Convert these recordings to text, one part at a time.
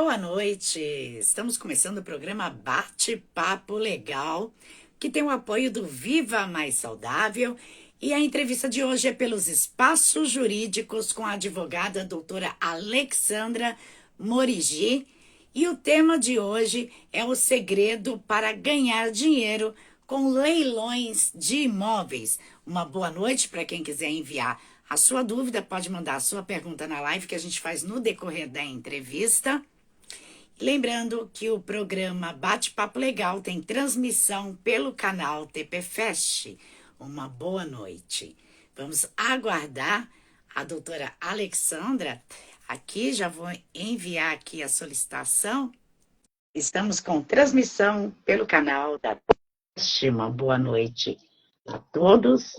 Boa noite! Estamos começando o programa Bate-Papo Legal, que tem o apoio do Viva Mais Saudável. E a entrevista de hoje é pelos espaços jurídicos com a advogada doutora Alexandra Morigi. E o tema de hoje é o segredo para ganhar dinheiro com leilões de imóveis. Uma boa noite para quem quiser enviar a sua dúvida, pode mandar a sua pergunta na live que a gente faz no decorrer da entrevista. Lembrando que o programa Bate-Papo Legal tem transmissão pelo canal TP Fest. Uma boa noite. Vamos aguardar a doutora Alexandra. Aqui já vou enviar aqui a solicitação. Estamos com transmissão pelo canal da Fest. Uma boa noite a todos.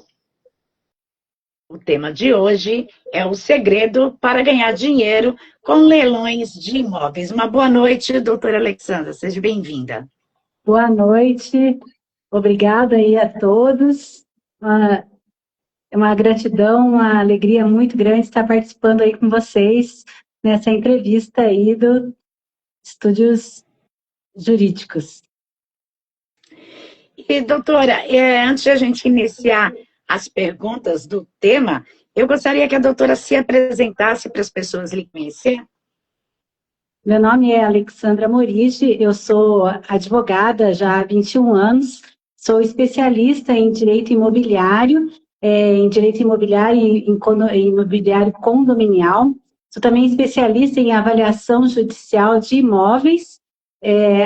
O tema de hoje é o segredo para ganhar dinheiro com leilões de imóveis. Uma boa noite, doutora Alexandra, seja bem-vinda. Boa noite, obrigada aí a todos. É uma gratidão, uma alegria muito grande estar participando aí com vocês nessa entrevista aí do Estúdios Jurídicos. E, doutora, antes de a gente iniciar as perguntas do tema, eu gostaria que a doutora se apresentasse para as pessoas lhe conhecer. Meu nome é Alexandra Morigi, eu sou advogada já há 21 anos, sou especialista em direito imobiliário, em imobiliário condominial, sou também especialista em avaliação judicial de imóveis,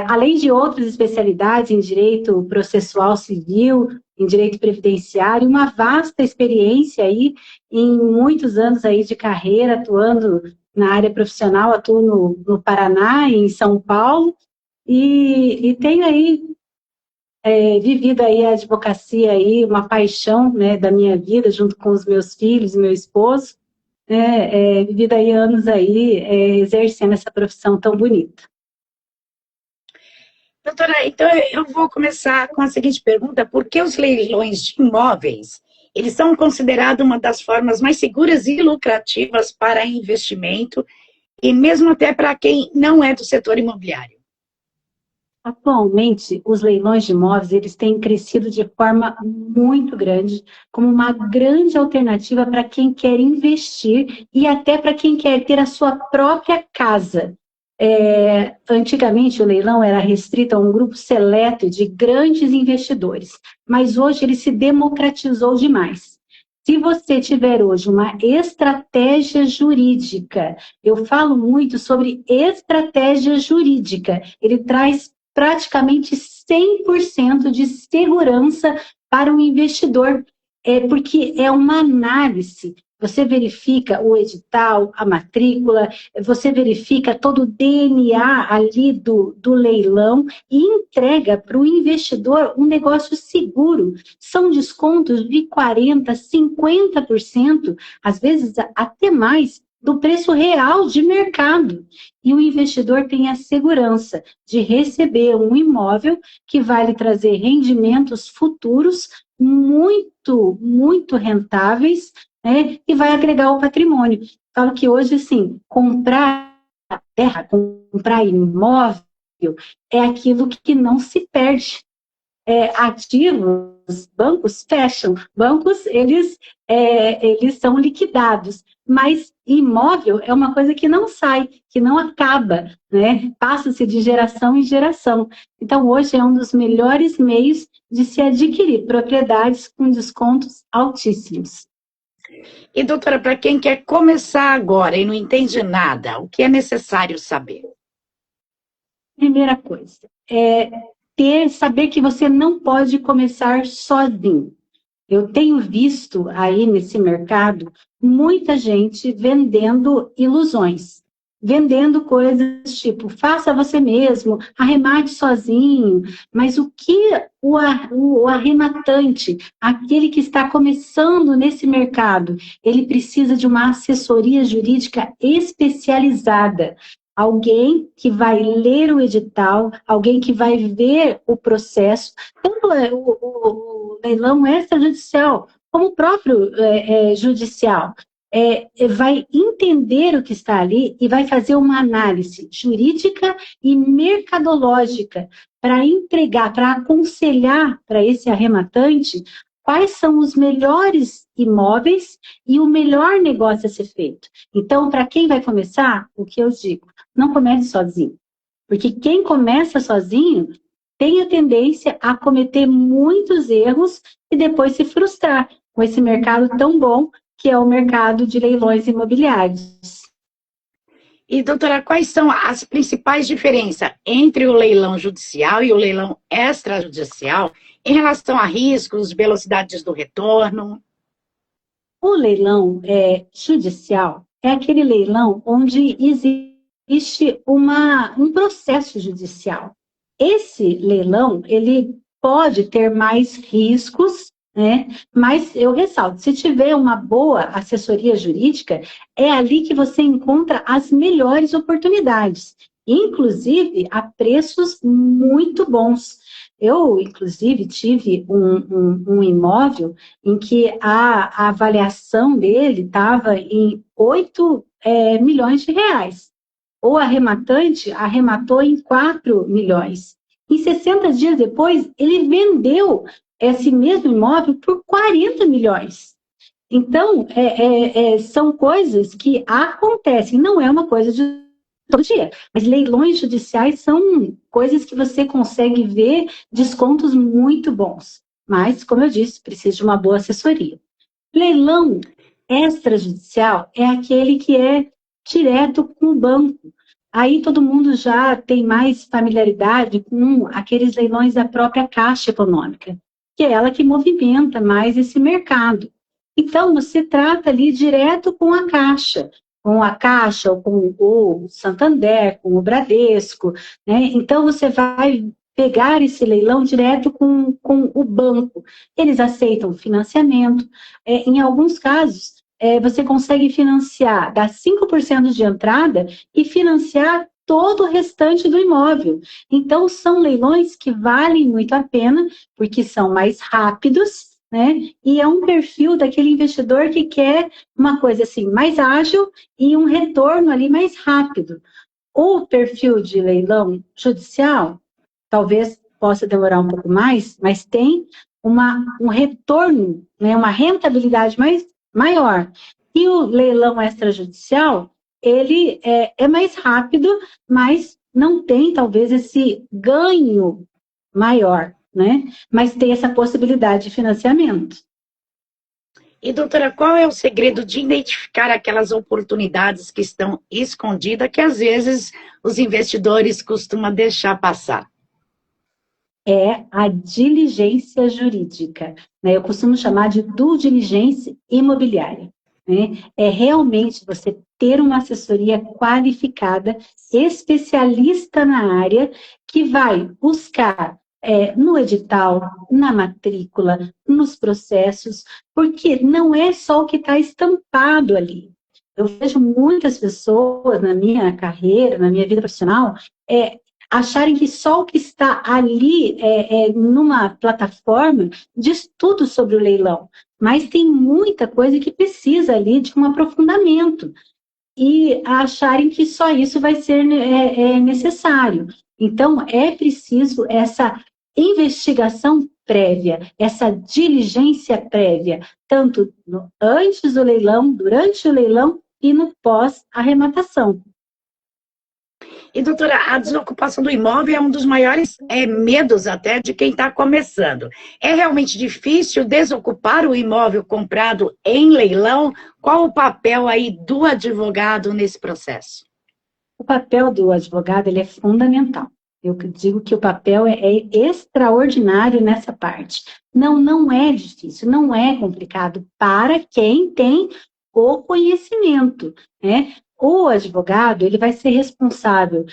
além de outras especialidades em direito processual civil, em direito previdenciário, uma vasta experiência aí em muitos anos aí de carreira, atuando na área profissional, atuo no Paraná, em São Paulo, e tenho aí vivido aí a advocacia aí, uma paixão, né, da minha vida, junto com os meus filhos e meu esposo, vivido aí anos aí exercendo essa profissão tão bonita. Doutora, então eu vou começar com a seguinte pergunta: por que os leilões de imóveis, eles são considerados uma das formas mais seguras e lucrativas para investimento, e mesmo até para quem não é do setor imobiliário? Atualmente, os leilões de imóveis, eles têm crescido de forma muito grande, como uma grande alternativa para quem quer investir e até para quem quer ter a sua própria casa. Antigamente, o leilão era restrito a um grupo seleto de grandes investidores, mas hoje ele se democratizou demais. Se você tiver hoje uma estratégia jurídica, eu falo muito sobre estratégia jurídica, ele traz praticamente 100% de segurança para o investidor, porque é uma análise. Você verifica o edital, a matrícula, você verifica todo o DNA ali do leilão e entrega para o investidor um negócio seguro. São descontos de 40%, 50%, às vezes até mais, do preço real de mercado. E o investidor tem a segurança de receber um imóvel que vai lhe trazer rendimentos futuros muito, muito rentáveis, né, e vai agregar ao patrimônio. Falo que hoje, assim, comprar terra, comprar imóvel, é aquilo que não se perde. Ativos, bancos fecham, bancos, eles são liquidados, mas imóvel é uma coisa que não sai, que não acaba, né? Passa-se de geração em geração. Então, hoje é um dos melhores meios de se adquirir propriedades com descontos altíssimos. E, doutora, para quem quer começar agora e não entende nada, o que é necessário saber? Primeira coisa, saber que você não pode começar sozinho. Eu tenho visto aí nesse mercado muita gente vendendo ilusões, vendendo coisas tipo, faça você mesmo, arremate sozinho, mas o que o arrematante, aquele que está começando nesse mercado, ele precisa de uma assessoria jurídica especializada. Alguém que vai ler o edital, alguém que vai ver o processo, tanto o leilão extrajudicial, como o próprio judicial. vai entender o que está ali e vai fazer uma análise jurídica e mercadológica para entregar, para aconselhar para esse arrematante quais são os melhores imóveis e o melhor negócio a ser feito. Então, para quem vai começar, o que eu digo, não comece sozinho. Porque quem começa sozinho tem a tendência a cometer muitos erros e depois se frustrar com esse mercado tão bom que é o mercado de leilões imobiliários. E, doutora, quais são as principais diferenças entre o leilão judicial e o leilão extrajudicial em relação a riscos, velocidades do retorno? O leilão judicial é aquele leilão onde existe um processo judicial. Esse leilão, ele pode ter mais riscos, né? Mas eu ressalto, se tiver uma boa assessoria jurídica, é ali que você encontra as melhores oportunidades, inclusive a preços muito bons. Eu, inclusive, tive um imóvel em que a avaliação dele estava em 8 milhões de reais. O arrematante arrematou em 4 milhões. Em 60 dias depois, ele vendeu esse mesmo imóvel por 40 milhões. Então, são coisas que acontecem, não é uma coisa de todo dia, mas leilões judiciais são coisas que você consegue ver descontos muito bons. Mas, como eu disse, precisa de uma boa assessoria. Leilão extrajudicial é aquele que é direto com o banco. Aí todo mundo já tem mais familiaridade com aqueles leilões da própria Caixa Econômica, que é ela que movimenta mais esse mercado. Então, você trata ali direto com a Caixa, ou com o Santander, com o Bradesco, né? Então, você vai pegar esse leilão direto com o banco. Eles aceitam financiamento. Em alguns casos, você consegue financiar, dar 5% de entrada e financiar todo o restante do imóvel. Então, são leilões que valem muito a pena, porque são mais rápidos, né? E é um perfil daquele investidor que quer uma coisa assim, mais ágil e um retorno ali mais rápido. O perfil de leilão judicial, talvez possa demorar um pouco mais, mas tem um retorno, né? Uma rentabilidade maior. E o leilão extrajudicial, ele é mais rápido, mas não tem, talvez, esse ganho maior, né? Mas tem essa possibilidade de financiamento. E, doutora, qual é o segredo de identificar aquelas oportunidades que estão escondidas, que às vezes os investidores costumam deixar passar? É a diligência jurídica, né? Eu costumo chamar de due diligence imobiliária, né? É realmente você ter uma assessoria qualificada, especialista na área, que vai buscar no edital, na matrícula, nos processos, porque não é só o que está estampado ali. Eu vejo muitas pessoas na minha carreira, na minha vida profissional, acharem que só o que está ali numa plataforma diz tudo sobre o leilão, mas tem muita coisa que precisa ali de um aprofundamento e acharem que só isso vai ser necessário. Então, é preciso essa investigação prévia, essa diligência prévia, tanto antes do leilão, durante o leilão e no pós-arrematação. E, doutora, a desocupação do imóvel é um dos maiores medos até de quem está começando. É realmente difícil desocupar o imóvel comprado em leilão? Qual o papel aí do advogado nesse processo? O papel do advogado ele é fundamental. Eu digo que o papel é extraordinário nessa parte. Não é difícil, não é complicado para quem tem o conhecimento, né? O advogado, ele vai ser responsável.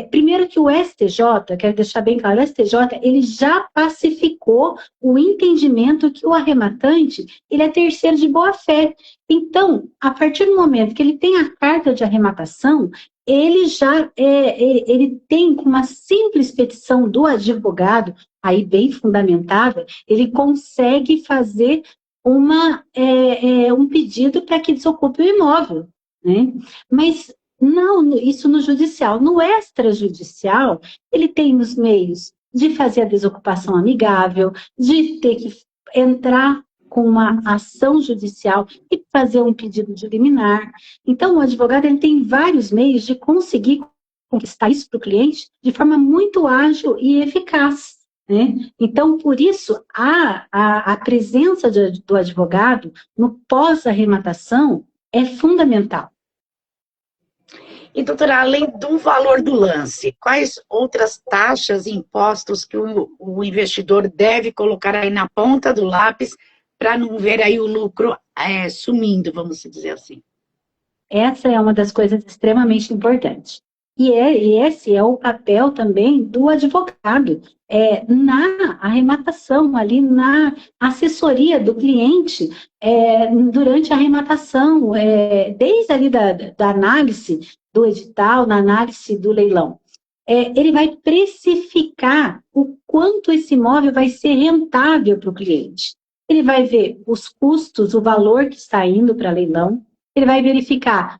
Primeiro que o STJ, quero deixar bem claro, o STJ, ele já pacificou o entendimento que o arrematante, ele é terceiro de boa-fé. Então, a partir do momento que ele tem a carta de arrematação, ele já ele tem, com uma simples petição do advogado, aí bem fundamentada, ele consegue fazer um pedido para que desocupe o imóvel, né? Mas não, isso no judicial. No extrajudicial, ele tem os meios de fazer a desocupação amigável, de ter que entrar com uma ação judicial e fazer um pedido de liminar. Então, o advogado ele tem vários meios de conseguir conquistar isso para o cliente de forma muito ágil e eficaz, né? Então, por isso, a presença do advogado no pós-arrematação é fundamental. E, doutora, além do valor do lance, quais outras taxas e impostos que o investidor deve colocar aí na ponta do lápis para não ver aí o lucro sumindo, vamos dizer assim? Essa é uma das coisas extremamente importantes. E esse é o papel também do advogado, na arrematação, ali na assessoria do cliente, durante a arrematação, desde ali da análise do edital, na análise do leilão. Ele vai precificar o quanto esse imóvel vai ser rentável para o cliente. Ele vai ver os custos, o valor que está indo para leilão, ele vai verificar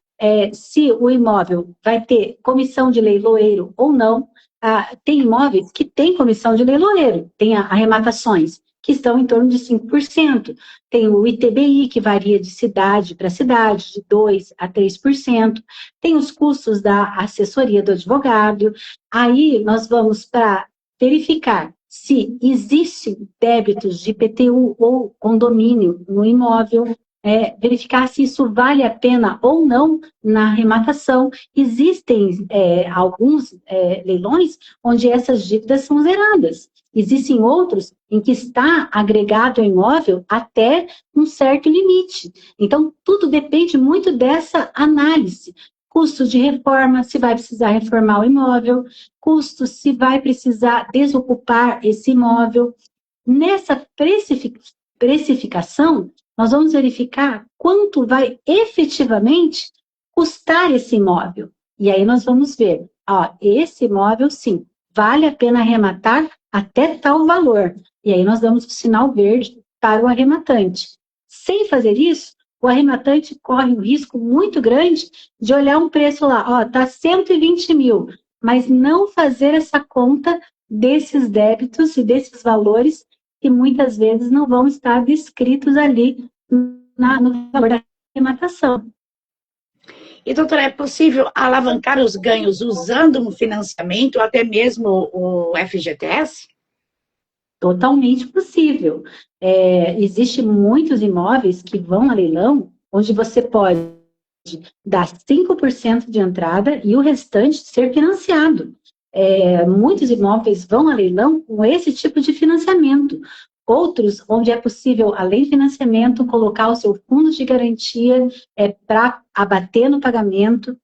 se o imóvel vai ter comissão de leiloeiro ou não. Tem imóveis que têm comissão de leiloeiro, tem arrematações que estão em torno de 5%. Tem o ITBI, que varia de cidade para cidade, de 2% a 3%. Tem os custos da assessoria do advogado. Aí nós vamos para verificar se existem débitos de IPTU ou condomínio no imóvel, verificar se isso vale a pena ou não na arrematação. Existem alguns leilões onde essas dívidas são zeradas. Existem outros em que está agregado ao imóvel até um certo limite. Então, tudo depende muito dessa análise. Custos de reforma, se vai precisar reformar o imóvel, custos se vai precisar desocupar esse imóvel. Nessa precificação, nós vamos verificar quanto vai efetivamente custar esse imóvel. E aí nós vamos ver, esse imóvel, sim, vale a pena arrematar até tal valor. E aí nós damos o sinal verde para o arrematante. Sem fazer isso, o arrematante corre um risco muito grande de olhar um preço lá, está 120 mil, mas não fazer essa conta desses débitos e desses valores que muitas vezes não vão estar descritos ali no valor da arrematação. E, doutora, é possível alavancar os ganhos usando um financiamento, ou até mesmo o FGTS? Totalmente possível. Existem muitos imóveis que vão a leilão, onde você pode dar 5% de entrada e o restante ser financiado. Muitos imóveis vão a leilão com esse tipo de financiamento. Outros, onde é possível, além do financiamento, colocar o seu fundo de garantia para abater no pagamento.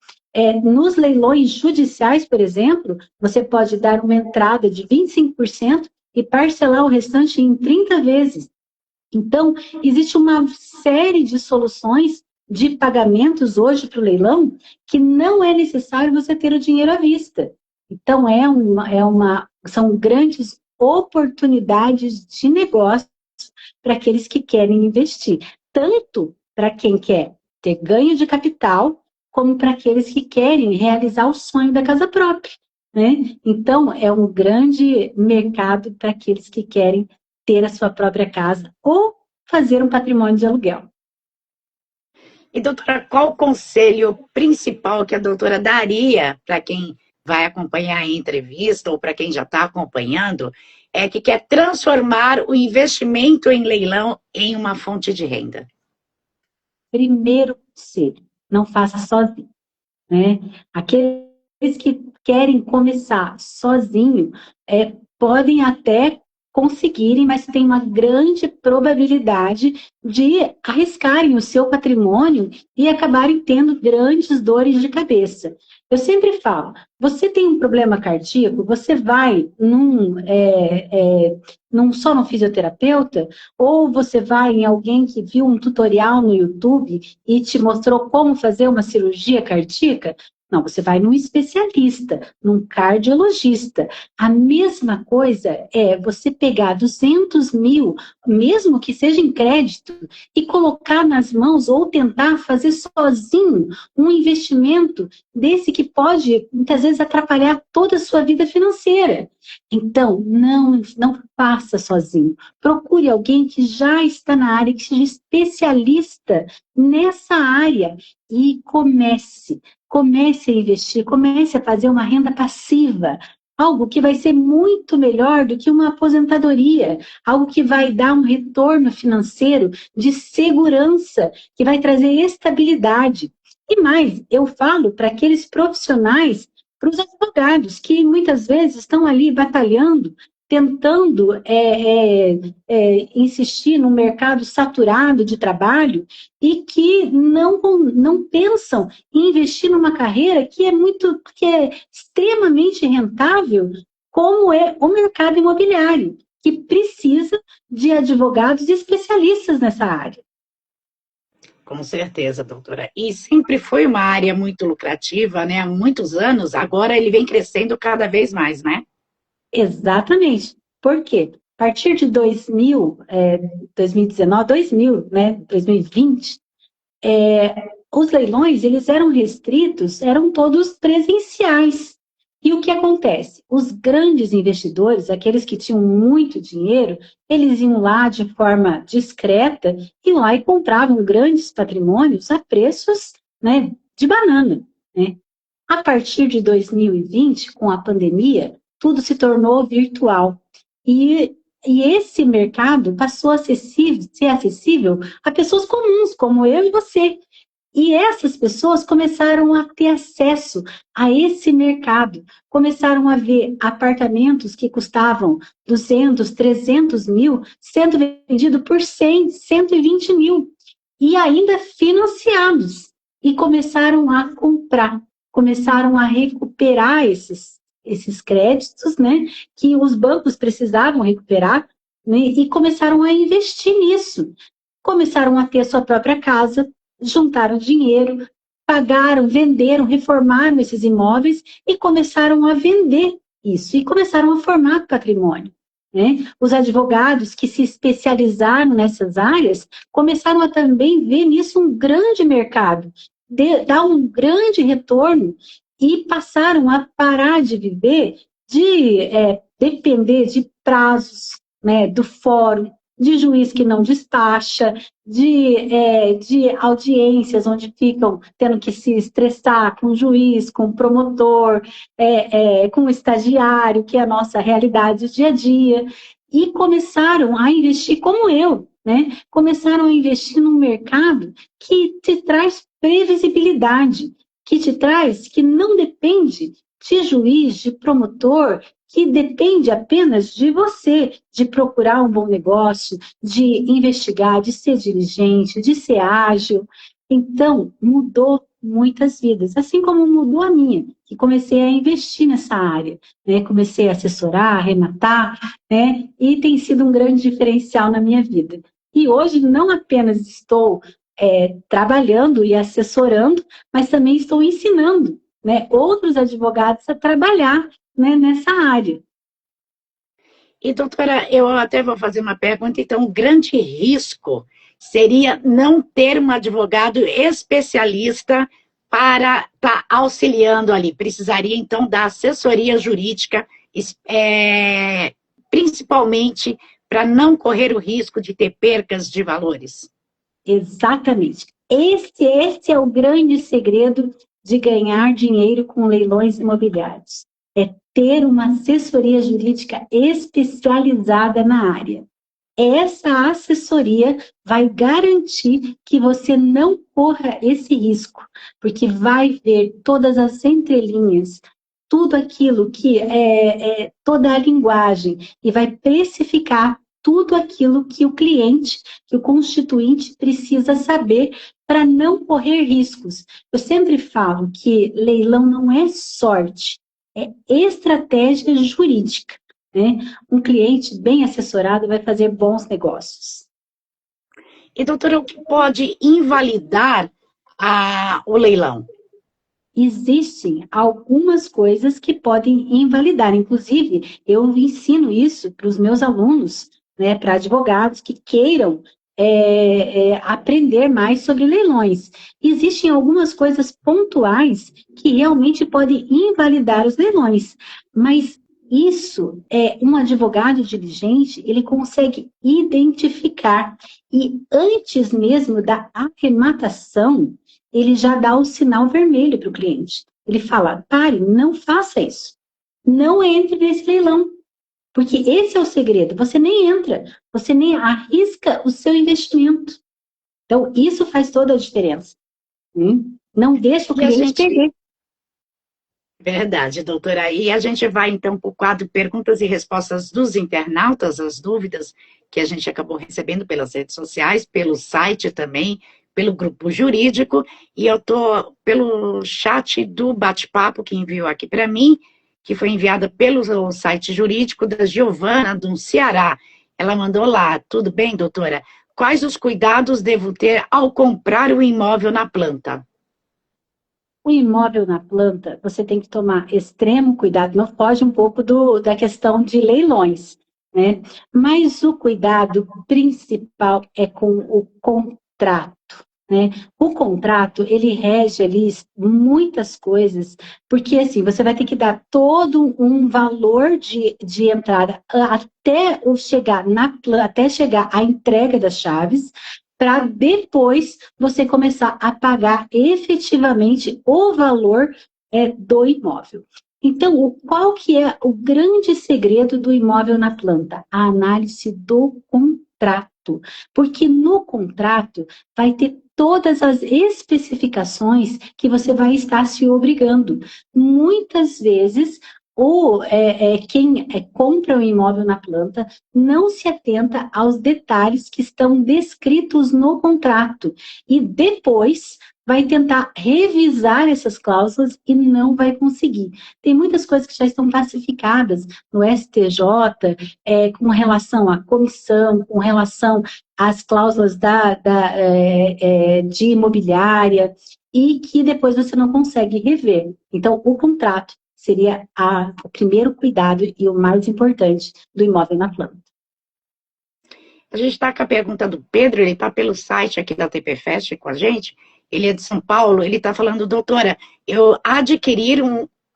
Nos leilões judiciais, por exemplo, você pode dar uma entrada de 25% e parcelar o restante em 30 vezes. Então, existe uma série de soluções de pagamentos hoje para o leilão que não é necessário você ter o dinheiro à vista. Então, são grandes oportunidades de negócio para aqueles que querem investir, tanto para quem quer ter ganho de capital, como para aqueles que querem realizar o sonho da casa própria, né? Então, é um grande mercado para aqueles que querem ter a sua própria casa ou fazer um patrimônio de aluguel. E, doutora, qual o conselho principal que a doutora daria para quem vai acompanhar a entrevista ou para quem já está acompanhando, que quer transformar o investimento em leilão em uma fonte de renda? Primeiro conselho, não faça sozinho, né? Aqueles que querem começar sozinho, podem até conseguirem, mas tem uma grande probabilidade de arriscarem o seu patrimônio e acabarem tendo grandes dores de cabeça. Eu sempre falo, você tem um problema cardíaco, você vai só no fisioterapeuta, ou você vai em alguém que viu um tutorial no YouTube e te mostrou como fazer uma cirurgia cardíaca, Não, você vai num especialista, num cardiologista. A mesma coisa é você pegar 200 mil, mesmo que seja em crédito, e colocar nas mãos ou tentar fazer sozinho um investimento desse que pode, muitas vezes, atrapalhar toda a sua vida financeira. Então, não faça sozinho. Procure alguém que já está na área, que seja especialista nessa área e comece a investir, comece a fazer uma renda passiva, algo que vai ser muito melhor do que uma aposentadoria, algo que vai dar um retorno financeiro de segurança, que vai trazer estabilidade. E mais, eu falo para aqueles profissionais, para os advogados, que muitas vezes estão ali batalhando, tentando insistir num mercado saturado de trabalho e que não pensam em investir numa carreira que é extremamente rentável, como é o mercado imobiliário, que precisa de advogados especialistas nessa área. Com certeza, doutora. E sempre foi uma área muito lucrativa, né? Há muitos anos, agora ele vem crescendo cada vez mais, né? Exatamente. Por quê? A partir de 2019, 2000, né, 2020, os leilões, eles eram restritos, eram todos presenciais. E o que acontece? Os grandes investidores, aqueles que tinham muito dinheiro, eles iam lá de forma discreta, iam lá e compravam grandes patrimônios a preços, né, de banana, né? A partir de 2020, com a pandemia, tudo se tornou virtual. E esse mercado passou a ser acessível a pessoas comuns, como eu e você. E essas pessoas começaram a ter acesso a esse mercado, começaram a ver apartamentos que custavam 200, 300 mil, sendo vendido por 100, 120 mil, e ainda financiados, e começaram a comprar, começaram a recuperar esses créditos, né, que os bancos precisavam recuperar, né, e começaram a investir nisso, começaram a ter sua própria casa, juntaram dinheiro, pagaram, venderam, reformaram esses imóveis e começaram a vender isso, e começaram a formar patrimônio, né? Os advogados que se especializaram nessas áreas começaram a também ver nisso um grande mercado, dar um grande retorno e passaram a parar de viver, de depender de prazos, né, do fórum, de juiz que não despacha, de audiências onde ficam tendo que se estressar com o juiz, com o promotor, com o estagiário, que é a nossa realidade do dia a dia, e começaram a investir como eu, né? Começaram a investir num mercado que te traz previsibilidade, que não depende de juiz, de promotor, que depende apenas de você, de procurar um bom negócio, de investigar, de ser diligente, de ser ágil. Então, mudou muitas vidas, assim como mudou a minha, que comecei a investir nessa área, né? Comecei a assessorar, arrematar, né? E tem sido um grande diferencial na minha vida. E hoje não apenas estou trabalhando e assessorando, mas também estou ensinando, né, outros advogados a trabalhar, né, nessa área. E, doutora, eu até vou fazer uma pergunta. Então, o grande risco seria não ter um advogado especialista para estar auxiliando ali. Precisaria, então, da assessoria jurídica, principalmente para não correr o risco de ter percas de valores. Exatamente. Esse é o grande segredo de ganhar dinheiro com leilões imobiliários. É ter uma assessoria jurídica especializada na área. Essa assessoria vai garantir que você não corra esse risco, porque vai ver todas as entrelinhas, tudo aquilo que toda a linguagem, e vai precificar tudo aquilo que o cliente, que o constituinte precisa saber para não correr riscos. Eu sempre falo que leilão não é sorte, é estratégia jurídica, né? Um cliente bem assessorado vai fazer bons negócios. E, doutora, o que pode invalidar o leilão? existem algumas coisas que podem invalidar. Inclusive, eu ensino isso para os meus alunos, né, para advogados que queiram aprender mais sobre leilões. Existem algumas coisas pontuais que realmente podem invalidar os leilões, mas isso um advogado diligente, ele consegue identificar, e antes mesmo da arrematação, ele já dá o sinal vermelho para o cliente. Ele fala, pare, não faça isso. Não entre nesse leilão. Porque esse é o segredo. Você nem entra, você nem arrisca o seu investimento. Então, isso faz toda a diferença. Não deixa o cliente perder. Verdade, doutora. E a gente vai, então, para o quadro Perguntas e Respostas dos Internautas, as dúvidas que a gente acabou recebendo pelas redes sociais, pelo site também, pelo grupo jurídico, e eu estou pelo chat do bate-papo que enviou aqui para mim, que foi enviada pelo site jurídico da Giovana, do Ceará. Ela mandou lá, tudo bem, doutora? Quais os cuidados devo ter ao comprar o imóvel na planta? O imóvel na planta, você tem que tomar extremo cuidado, não foge um pouco da questão de leilões, né? Mas o cuidado principal é com o contrato, né? O contrato, ele rege ali muitas coisas, porque assim, você vai ter que dar todo um valor de entrada até chegar à entrega das chaves, para depois você começar a pagar efetivamente o valor do imóvel. Então, qual que é o grande segredo do imóvel na planta? A análise do contrato. Porque no contrato vai ter todas as especificações que você vai estar se obrigando. Muitas vezes, quem compra um imóvel na planta não se atenta aos detalhes que estão descritos no contrato e depois vai tentar revisar essas cláusulas e não vai conseguir. Tem muitas coisas que já estão pacificadas no STJ, com relação à comissão, com relação às cláusulas de imobiliária, e que depois você não consegue rever. Então, o contrato seria o primeiro cuidado e o mais importante do imóvel na planta. A gente está com a pergunta do Pedro, ele está pelo site aqui da TP Fest com a gente, ele é de São Paulo, ele está falando, doutora, eu adquiri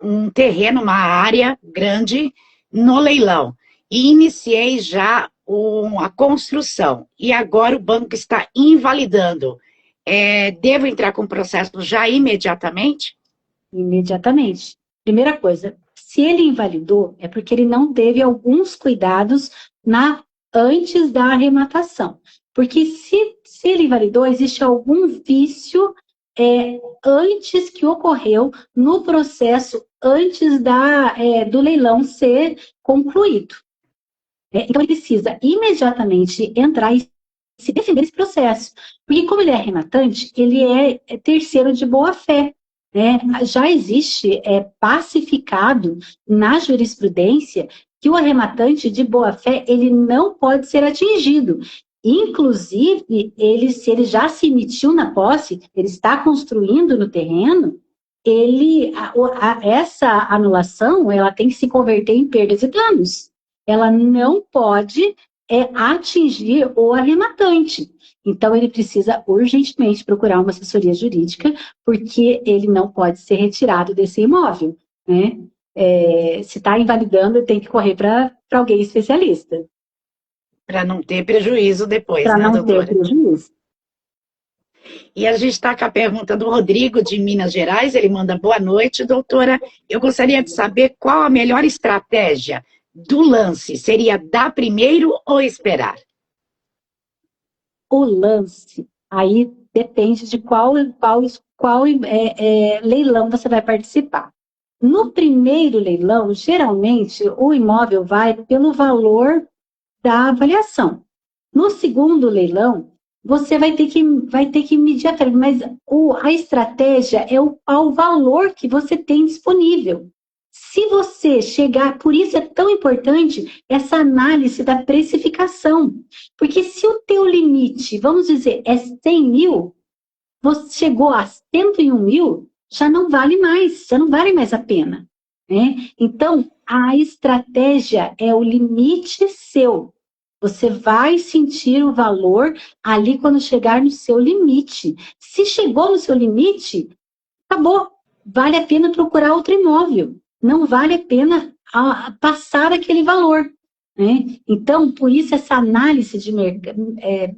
um terreno, uma área grande no leilão, e iniciei já a construção, e agora o banco está invalidando. Devo entrar com o processo já imediatamente? Imediatamente. Primeira coisa, se ele invalidou, é porque ele não teve alguns cuidados antes da arrematação. Porque se ele invalidou, existe algum vício antes que ocorreu no processo, antes do leilão ser concluído. Então, ele precisa imediatamente entrar e se defender desse processo. Porque como ele é arrematante, ele é terceiro de boa-fé. Já existe pacificado na jurisprudência que o arrematante de boa-fé ele não pode ser atingido. Inclusive, se ele já se emitiu na posse, ele está construindo no terreno, essa anulação ela tem que se converter em perdas e danos. Ela não pode atingir o arrematante. Então, ele precisa urgentemente procurar uma assessoria jurídica, porque ele não pode ser retirado desse imóvel, né? Se está invalidando, tem que correr para alguém especialista. Para não ter prejuízo depois, né, doutora? Para não ter prejuízo. E a gente está com a pergunta do Rodrigo, de Minas Gerais, ele manda boa noite, doutora. Eu gostaria de saber qual a melhor estratégia do lance, seria dar primeiro ou esperar? O lance, aí depende de qual leilão você vai participar. No primeiro leilão, geralmente, o imóvel vai pelo valor da avaliação. No segundo leilão, você vai ter que medir a carga, mas a estratégia é o valor que você tem disponível. Se você chegar, por isso é tão importante essa análise da precificação. Porque se o teu limite, vamos dizer, é 100 mil, você chegou a 101 mil, já não vale mais, já não vale mais a pena, né? Então, a estratégia é o limite seu. Você vai sentir o valor ali quando chegar no seu limite. Se chegou no seu limite, acabou. Vale a pena procurar outro imóvel. Não vale a pena passar aquele valor. Né? Então, por isso, essa análise de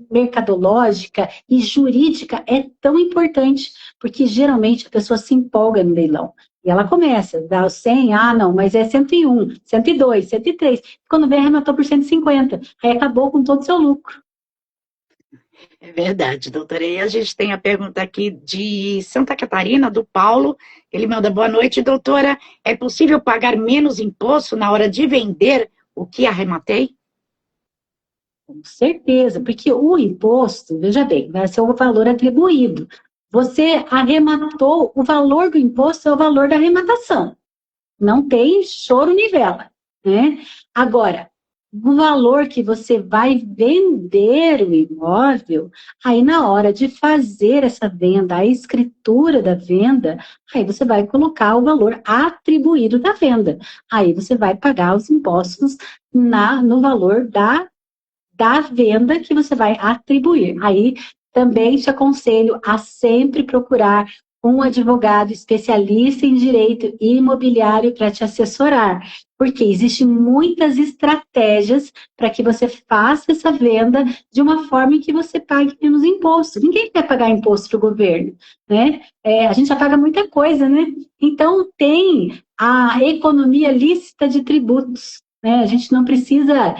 mercadológica e jurídica é tão importante, porque geralmente a pessoa se empolga no leilão. E ela começa, dá o 100, não, mas é 101, 102, 103. Quando vem, arrematou por 150. Aí acabou com todo o seu lucro. É verdade, doutora. E a gente tem a pergunta aqui de Santa Catarina, do Paulo. Ele manda: boa noite, doutora. É possível pagar menos imposto na hora de vender o que arrematei? Com certeza, porque o imposto, veja bem, vai ser o valor atribuído. Você arrematou, o valor do imposto é o valor da arrematação. Não tem choro nem vela, né? Agora, o valor que você vai vender o imóvel, aí na hora de fazer essa venda, a escritura da venda, aí você vai colocar o valor atribuído da venda. Aí você vai pagar os impostos no valor da venda que você vai atribuir. Aí também te aconselho a sempre procurar um advogado especialista em direito imobiliário para te assessorar, porque existem muitas estratégias para que você faça essa venda de uma forma em que você pague menos imposto. Ninguém quer pagar imposto para o governo, né? A gente já paga muita coisa, né? Então tem a economia lícita de tributos, né? A gente não precisa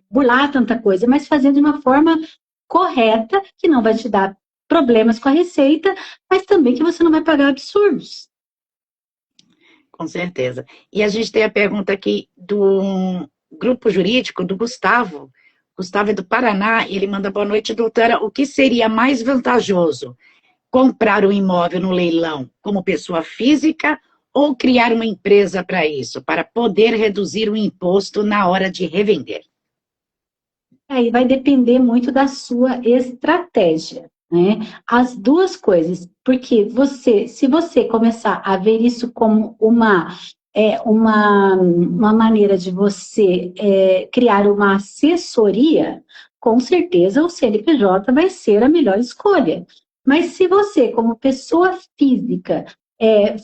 burlar tanta coisa, mas fazer de uma forma correta, que não vai te dar problemas com a receita, mas também que você não vai pagar absurdos. Com certeza. E a gente tem a pergunta aqui do grupo jurídico do Gustavo. Gustavo é do Paraná, e ele manda: boa noite, doutora. O que seria mais vantajoso? Comprar um imóvel no leilão como pessoa física ou criar uma empresa para isso, para poder reduzir o imposto na hora de revender? Aí vai depender muito da sua estratégia, né? As duas coisas, porque se você começar a ver isso como uma maneira de você criar uma assessoria, com certeza o CNPJ vai ser a melhor escolha. Mas se você, como pessoa física,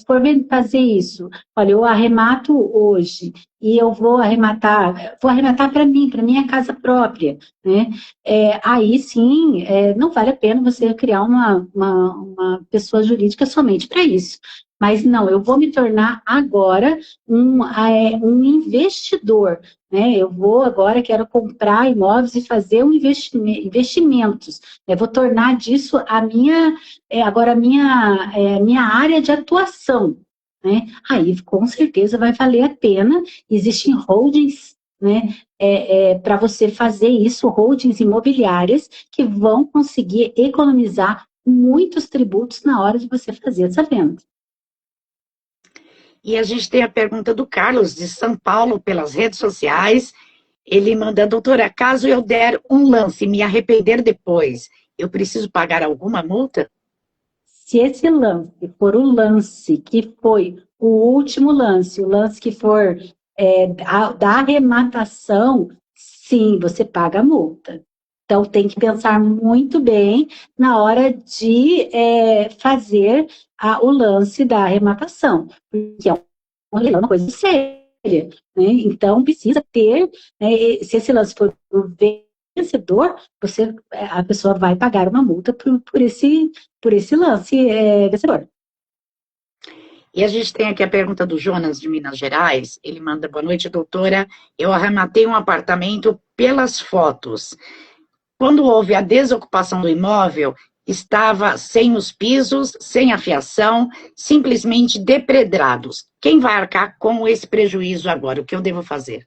for fazer isso, olha, eu arremato hoje e eu vou arrematar para mim, para minha casa própria, né? Aí sim, não vale a pena você criar uma pessoa jurídica somente para isso. Mas não, eu vou me tornar agora um investidor, né? Eu vou agora, quero comprar imóveis e fazer investimentos. Eu vou tornar disso agora a minha área de atuação, né? Aí com certeza vai valer a pena. Existem holdings, né? Para você fazer isso, holdings imobiliárias que vão conseguir economizar muitos tributos na hora de você fazer essa venda. E a gente tem a pergunta do Carlos, de São Paulo, pelas redes sociais. Ele manda: doutora, caso eu der um lance e me arrepender depois, eu preciso pagar alguma multa? Se esse lance for o lance que foi o último lance, o lance que for da arrematação, sim, você paga a multa. Então, tem que pensar muito bem na hora de fazer o lance da arrematação, porque é uma coisa séria, né? Então, precisa ter, né, se esse lance for o vencedor, a pessoa vai pagar uma multa por esse lance vencedor. E a gente tem aqui a pergunta do Jonas, de Minas Gerais. Ele manda: boa noite, doutora. Eu arrematei um apartamento pelas fotos. Quando houve a desocupação do imóvel, estava sem os pisos, sem a fiação, simplesmente depredados. Quem vai arcar com esse prejuízo agora? O que eu devo fazer?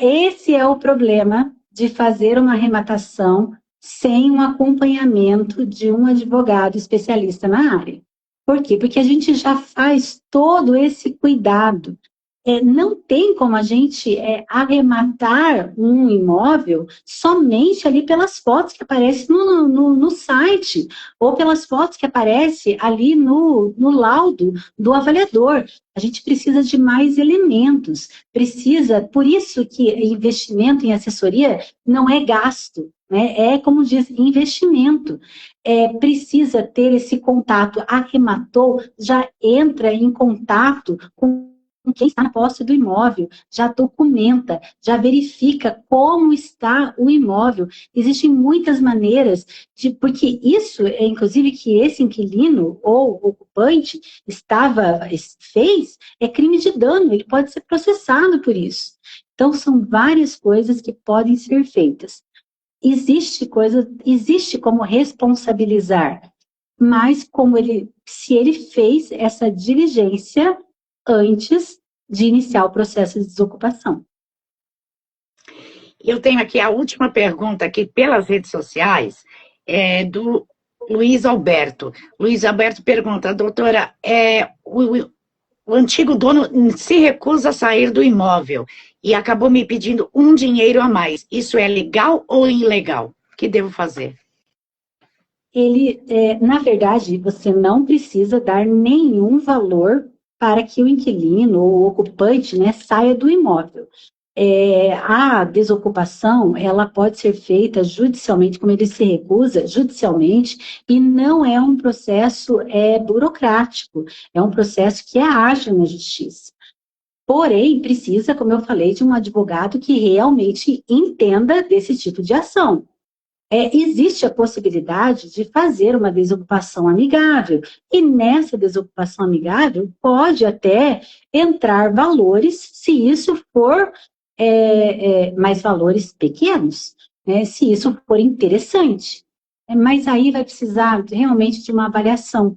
Esse é o problema de fazer uma arrematação sem um acompanhamento de um advogado especialista na área. Por quê? Porque a gente já faz todo esse cuidado. não tem como a gente arrematar um imóvel somente ali pelas fotos que aparecem no site, ou pelas fotos que aparecem ali no laudo do avaliador. A gente precisa de mais elementos, por isso que investimento em assessoria não é gasto, né? É, como diz, investimento. Precisa ter esse contato, arrematou, já entra em contato com quem está na posse do imóvel, já documenta, já verifica como está o imóvel. Existem muitas maneiras porque isso, inclusive, que esse inquilino ou ocupante fez, é crime de dano, ele pode ser processado por isso. Então, são várias coisas que podem ser feitas. Existe como responsabilizar, mas se ele fez essa diligência antes de iniciar o processo de desocupação. Eu tenho aqui a última pergunta aqui pelas redes sociais, do Luiz Alberto. Luiz Alberto pergunta, doutora, o antigo dono se recusa a sair do imóvel e acabou me pedindo um dinheiro a mais. Isso é legal ou ilegal? O que devo fazer? Na verdade, você não precisa dar nenhum valor para que o inquilino ou o ocupante, né, saia do imóvel. A desocupação, ela pode ser feita judicialmente, como ele se recusa, judicialmente, e não é um processo burocrático, é um processo que é ágil na justiça. Porém, precisa, como eu falei, de um advogado que realmente entenda desse tipo de ação. Existe a possibilidade de fazer uma desocupação amigável, e nessa desocupação amigável pode até entrar valores, se isso for mais valores pequenos, né, se isso for interessante. Mas aí vai precisar realmente de uma avaliação,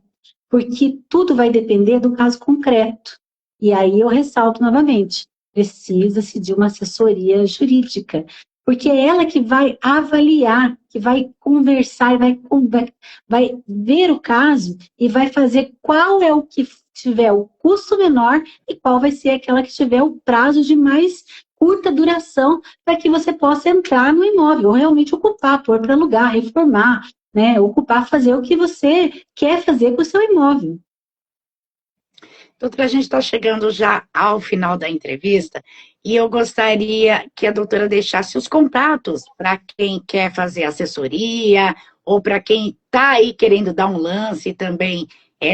porque tudo vai depender do caso concreto. E aí eu ressalto novamente, precisa-se de uma assessoria jurídica, porque é ela que vai avaliar, que vai conversar, vai ver o caso e vai fazer qual é o que tiver o custo menor e qual vai ser aquela que tiver o prazo de mais curta duração para que você possa entrar no imóvel, ou realmente ocupar, pôr para alugar, reformar, né, ocupar, fazer o que você quer fazer com o seu imóvel. Doutora, a gente está chegando já ao final da entrevista e eu gostaria que a doutora deixasse os contatos para quem quer fazer assessoria ou para quem está aí querendo dar um lance e também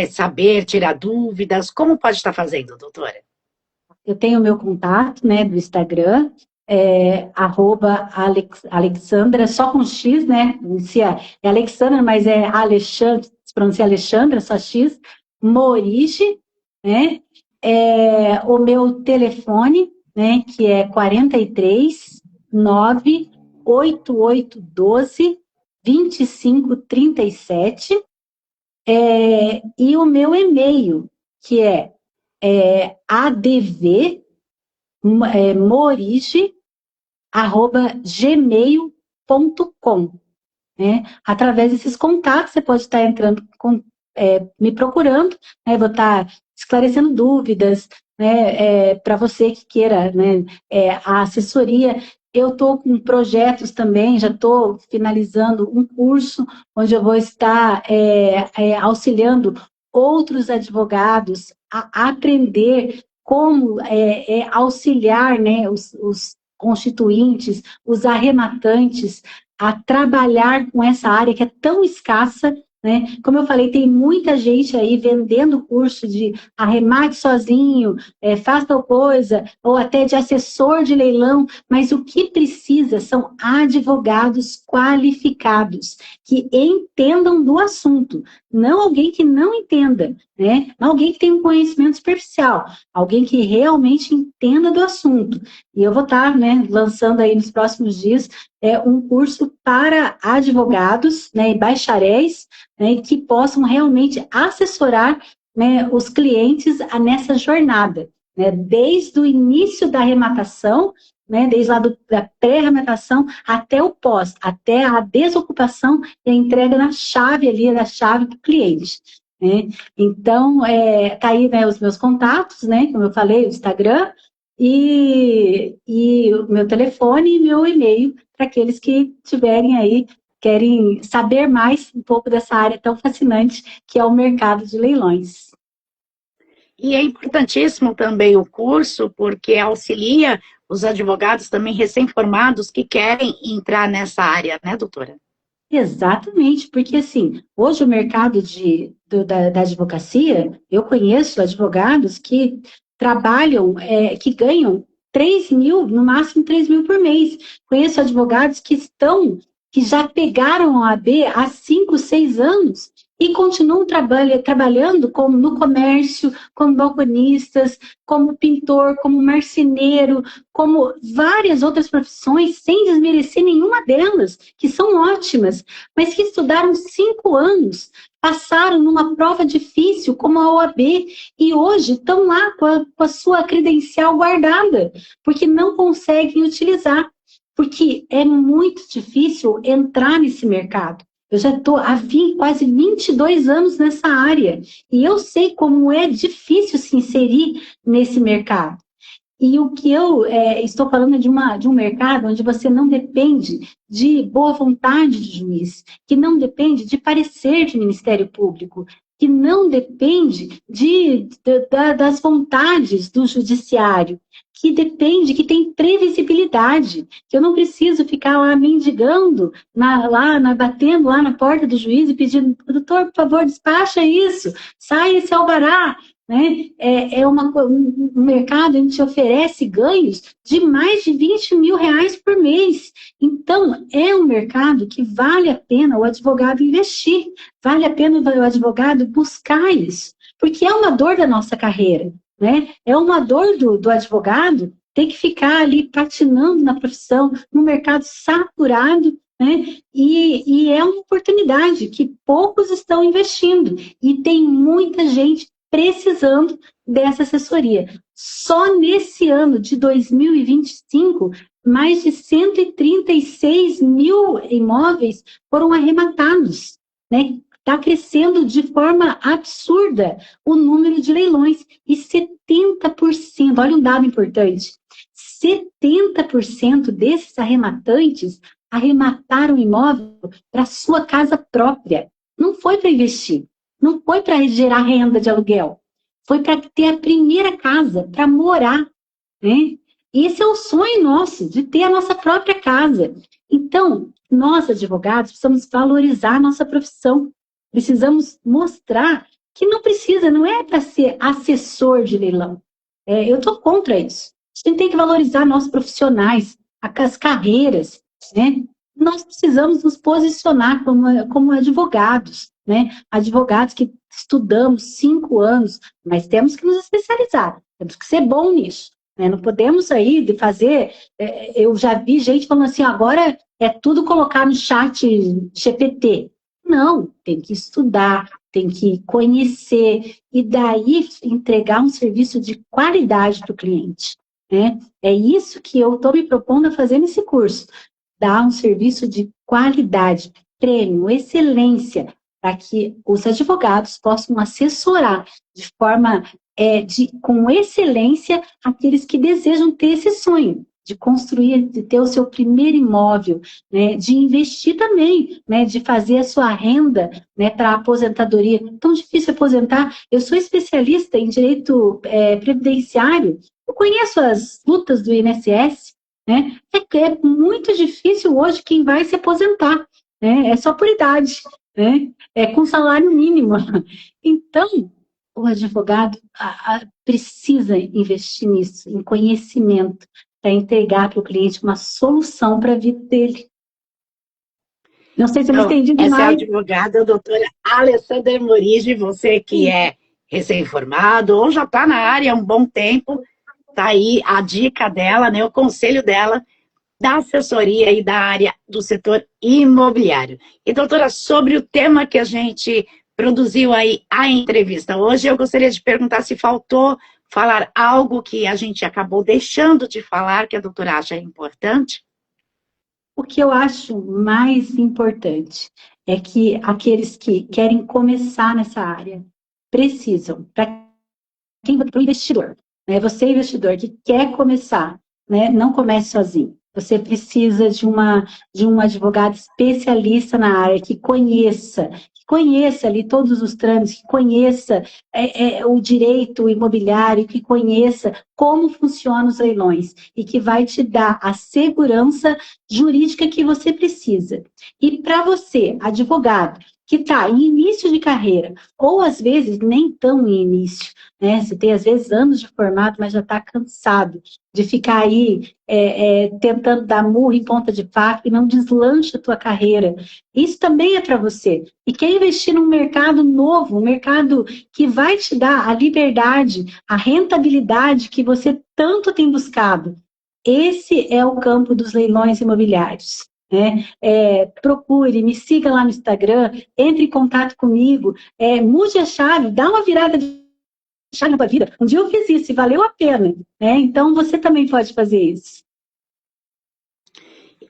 saber, tirar dúvidas. Como pode estar fazendo, doutora? Eu tenho o meu contato, né, do Instagram, @Alexandra, só com X, né? É Alexandra, mas é Alexandre, se pronuncia Alexandra, só X, Morige, né? O meu telefone, né, que é 43 98812 2537, e o meu e-mail, que é advmorige@gmail.com, né? Através desses contatos, você pode estar entrando, me procurando, né? Vou estar esclarecendo dúvidas, né? Para você que queira, né? A assessoria. Eu estou com projetos também, já estou finalizando um curso onde eu vou estar auxiliando outros advogados a aprender como auxiliar, né, os constituintes, os arrematantes, a trabalhar com essa área que é tão escassa, né? Como eu falei, tem muita gente aí vendendo curso de arremate sozinho, faz tal coisa, ou até de assessor de leilão, mas o que precisa são advogados qualificados, que entendam do assunto, não alguém que não entenda, né? Não alguém que tenha um conhecimento superficial, alguém que realmente entenda do assunto. E eu vou estar, né, lançando aí nos próximos dias um curso para advogados, né, e bacharéis, né, que possam realmente assessorar, né, os clientes nessa jornada, né, desde o início da arrematação, né, desde lá da pré-arrematação até o pós, até a desocupação e a entrega na chave ali, da chave para o cliente. Né? Então, tá aí, né, os meus contatos, né, como eu falei, o Instagram, e o meu telefone e meu e-mail para aqueles que tiverem aí, querem saber mais um pouco dessa área tão fascinante que é o mercado de leilões. E é importantíssimo também o curso, porque auxilia os advogados também recém-formados que querem entrar nessa área, né, doutora? Exatamente, porque assim, hoje o mercado da advocacia, eu conheço advogados que trabalham, que ganham 3 mil, no máximo 3 mil por mês. Conheço advogados que já pegaram a AB há 5, 6 anos e continuam trabalhando no comércio, como balconistas, como pintor, como marceneiro, como várias outras profissões, sem desmerecer nenhuma delas, que são ótimas, mas que estudaram 5 anos, passaram numa prova difícil, como a OAB, e hoje estão lá com a sua credencial guardada, porque não conseguem utilizar, porque é muito difícil entrar nesse mercado. Eu já estou há quase 22 anos nessa área, e eu sei como é difícil se inserir nesse mercado. E o que eu estou falando é de um mercado onde você não depende de boa vontade de juiz, que não depende de parecer de Ministério Público, que não depende das vontades do judiciário, que depende, que tem previsibilidade, que eu não preciso ficar lá mendigando, batendo lá na porta do juiz e pedindo, doutor, por favor, despacha isso, sai esse alvará, né? Um mercado onde te oferece ganhos de mais de 20 mil reais por mês. Então, é um mercado que vale a pena o advogado investir, vale a pena o advogado buscar isso, porque é uma dor da nossa carreira, né? É uma dor do advogado ter que ficar ali patinando na profissão, no mercado saturado, né? E é uma oportunidade que poucos estão investindo, e tem muita gente precisando dessa assessoria. Só nesse ano de 2025, mais de 136 mil imóveis foram arrematados, né? Está crescendo de forma absurda o número de leilões, e 70%, olha um dado importante, 70% desses arrematantes arremataram o imóvel para sua casa própria. Não foi para investir, não foi para gerar renda de aluguel, foi para ter a primeira casa, para morar, né? Esse é o sonho nosso, de ter a nossa própria casa. Então, nós, advogados, precisamos valorizar a nossa profissão, precisamos mostrar que não precisa, não é para ser assessor de leilão. Eu estou contra isso. A gente tem que valorizar nossos profissionais, as carreiras, né? Nós precisamos nos posicionar como advogados, né? Advogados que estudamos 5 anos, mas temos que nos especializar, temos que ser bom nisso, né? Não podemos aí de fazer. Eu já vi gente falando assim, agora é tudo colocar no chat GPT. Não, tem que estudar, tem que conhecer, e daí entregar um serviço de qualidade para o cliente, né? É isso que eu estou me propondo a fazer nesse curso, dar um serviço de qualidade, prêmio, excelência, para que os advogados possam assessorar de forma com excelência aqueles que desejam ter esse sonho de construir, de ter o seu primeiro imóvel, né, de investir também, né, de fazer a sua renda, né, para a aposentadoria. Tão difícil aposentar. Eu sou especialista em direito previdenciário, eu conheço as lutas do INSS, né? É muito difícil hoje quem vai se aposentar, né? É só por idade, né? É com salário mínimo. Então, o advogado precisa investir nisso, em conhecimento, para entregar para o cliente uma solução para a vida dele. Não sei se eu me entendi demais. Essa é a advogada, a doutora Alessandra Morigi, você que é recém-formado ou já está na área há um bom tempo, tá aí a dica dela, né, o conselho dela, da assessoria e da área do setor imobiliário. E, doutora, sobre o tema que a gente produziu aí a entrevista hoje, eu gostaria de perguntar se faltou falar algo que a gente acabou deixando de falar, que a doutora acha importante. O que eu acho mais importante é que aqueles que querem começar nessa área precisam, para o investidor, né? Você, investidor, que quer começar, né? Não comece sozinho. Você precisa de um advogado especialista na área, que conheça ali todos os trâmites, que conheça o direito imobiliário, que conheça como funcionam os leilões e que vai te dar a segurança jurídica que você precisa. E para você, advogado, que está em início de carreira, ou às vezes nem tão em início, né? Você tem às vezes anos de formado, mas já está cansado de ficar aí tentando dar murro em ponta de faca e não deslancha a tua carreira. Isso também é para você. E quer investir num mercado novo, um mercado que vai te dar a liberdade, a rentabilidade que você tanto tem buscado. Esse é o campo dos leilões imobiliários. Né? Procure, me siga lá no Instagram, entre em contato comigo, mude a chave, dá uma virada de chave na tua vida. Um dia eu fiz isso e valeu a pena. Né? Então você também pode fazer isso.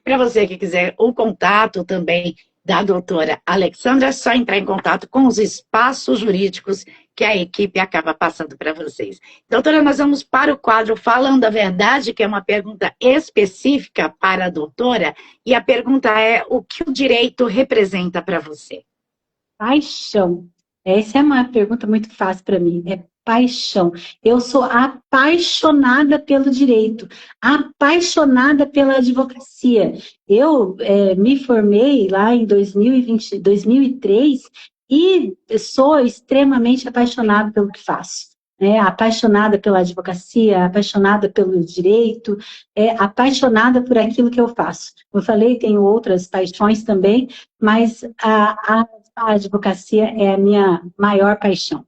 Para você que quiser o contato também da doutora Alexandra, é só entrar em contato com os espaços jurídicos que a equipe acaba passando para vocês. Doutora, nós vamos para o quadro Falando a Verdade, que é uma pergunta específica para a doutora, e a pergunta é: o que o direito representa para você? Paixão. Essa é uma pergunta muito fácil para mim. É paixão. Eu sou apaixonada pelo direito, apaixonada pela advocacia. Eu me formei lá em 2003 e sou extremamente apaixonada pelo que faço. Apaixonada pela advocacia, apaixonada pelo direito, apaixonada por aquilo que eu faço. Como eu falei, tenho outras paixões também, mas a advocacia é a minha maior paixão.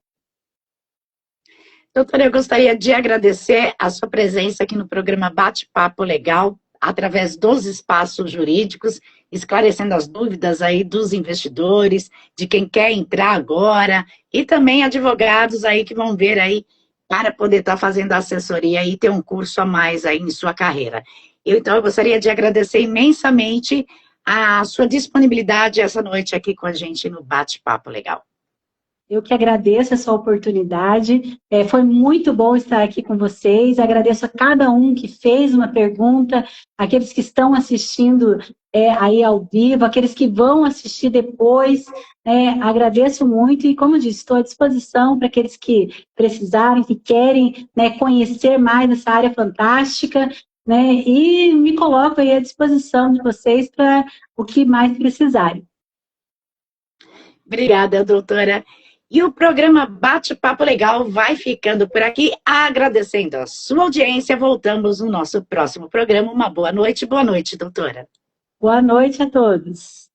Doutora, eu gostaria de agradecer a sua presença aqui no programa Bate-Papo Legal, através dos espaços jurídicos, esclarecendo as dúvidas aí dos investidores, de quem quer entrar agora, e também advogados aí que vão ver aí para poder estar fazendo assessoria e ter um curso a mais aí em sua carreira. Então, eu gostaria de agradecer imensamente a sua disponibilidade essa noite aqui com a gente no Bate-Papo Legal. Eu que agradeço essa oportunidade, foi muito bom estar aqui com vocês, agradeço a cada um que fez uma pergunta, aqueles que estão assistindo aí ao vivo, aqueles que vão assistir depois, agradeço muito e, como disse, estou à disposição para aqueles que precisarem, que querem conhecer mais essa área fantástica, e me coloco aí à disposição de vocês para o que mais precisarem. Obrigada, doutora. E o programa Bate-Papo Legal vai ficando por aqui, agradecendo a sua audiência. Voltamos no nosso próximo programa. Uma boa noite, doutora. Boa noite a todos.